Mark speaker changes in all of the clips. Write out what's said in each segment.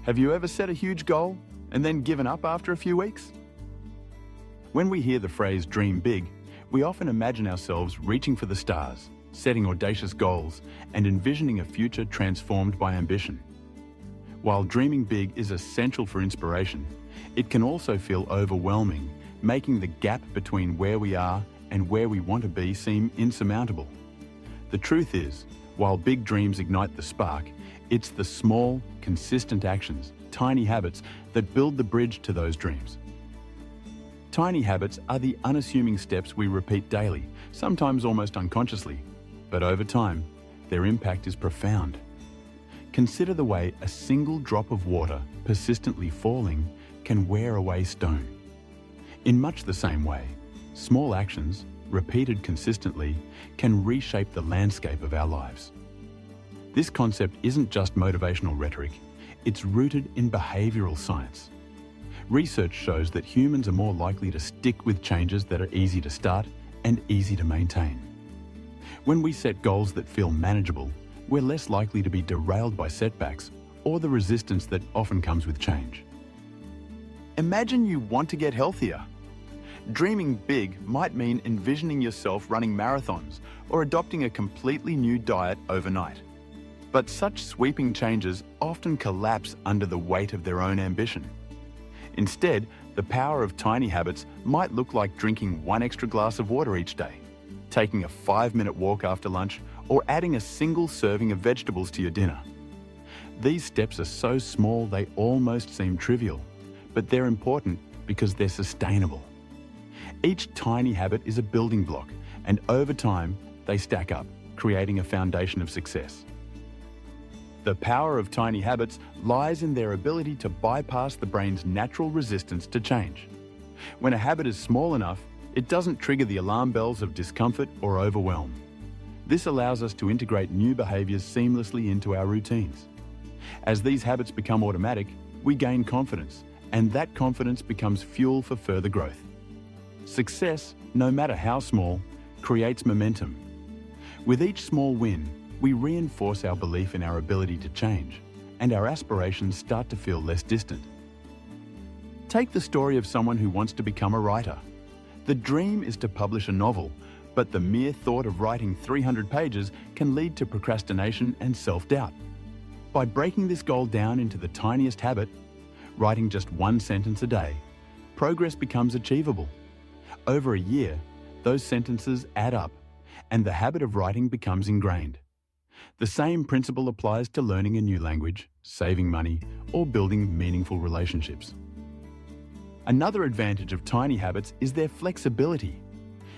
Speaker 1: Have you ever set a huge goal and then given up after a few weeks? When we hear the phrase dream big, we often imagine ourselves reaching for the stars, setting audacious goals, and envisioning a future transformed by ambition. While dreaming big is essential for inspiration, it can also feel overwhelming, making the gap between where we are and where we want to be seem insurmountable. The truth is, while big dreams ignite the spark, it's the small, consistent actions, tiny habits, that build the bridge to those dreams. Tiny habits are the unassuming steps we repeat daily, sometimes almost unconsciously, but over time, their impact is profound. Consider the way a single drop of water persistently falling can wear away stone. In much the same way, small actions, repeated consistently, can reshape the landscape of our lives. This concept isn't just motivational rhetoric, it's rooted in behavioral science. Research shows that humans are more likely to stick with changes that are easy to start and easy to maintain. When we set goals that feel manageable, we're less likely to be derailed by setbacks or the resistance that often comes with change. Imagine you want to get healthier. Dreaming big might mean envisioning yourself running marathons or adopting a completely new diet overnight. But such sweeping changes often collapse under the weight of their own ambition. Instead, the power of tiny habits might look like drinking 1 extra glass of water each day, taking a 5-minute walk after lunch, or adding a single serving of vegetables to your dinner. These steps are so small they almost seem trivial, but they're important because they're sustainable. Each tiny habit is a building block, and over time, they stack up, creating a foundation of success. The power of tiny habits lies in their ability to bypass the brain's natural resistance to change. When a habit is small enough, it doesn't trigger the alarm bells of discomfort or overwhelm. This allows us to integrate new behaviors seamlessly into our routines. As these habits become automatic, we gain confidence, and that confidence becomes fuel for further growth. Success, no matter how small, creates momentum. With each small win, we reinforce our belief in our ability to change, and our aspirations start to feel less distant. Take the story of someone who wants to become a writer. The dream is to publish a novel, but the mere thought of writing 300 pages can lead to procrastination and self-doubt. By breaking this goal down into the tiniest habit, writing just 1 sentence a day, progress becomes achievable. Over a year, those sentences add up, and the habit of writing becomes ingrained. The same principle applies to learning a new language, saving money, or building meaningful relationships. Another advantage of tiny habits is their flexibility.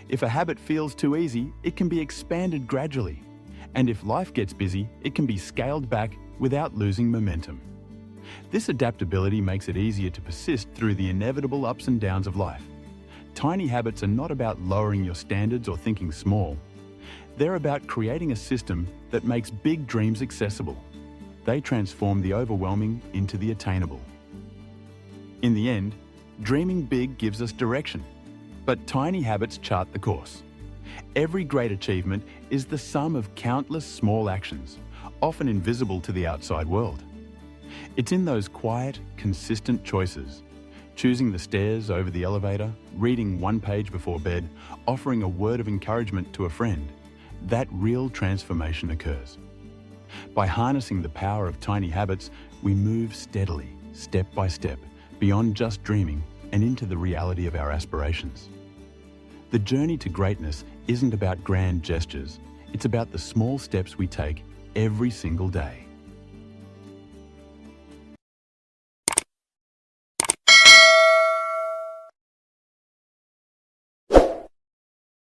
Speaker 1: If a habit feels too easy, it can be expanded gradually. And if life gets busy, it can be scaled back without losing momentum. This adaptability makes it easier to persist through the inevitable ups and downs of life. Tiny habits are not about lowering your standards or thinking small. They're about creating a system that makes big dreams accessible. They transform the overwhelming into the attainable. In the end, dreaming big gives us direction, but tiny habits chart the course. Every great achievement is the sum of countless small actions, often invisible to the outside world. It's in those quiet, consistent choices, choosing the stairs over the elevator, reading 1 page before bed, offering a word of encouragement to a friend, that real transformation occurs. By harnessing the power of tiny habits, we move steadily, step by step, beyond just dreaming and into the reality of our aspirations. The journey to greatness isn't about grand gestures, it's about the small steps we take every single day.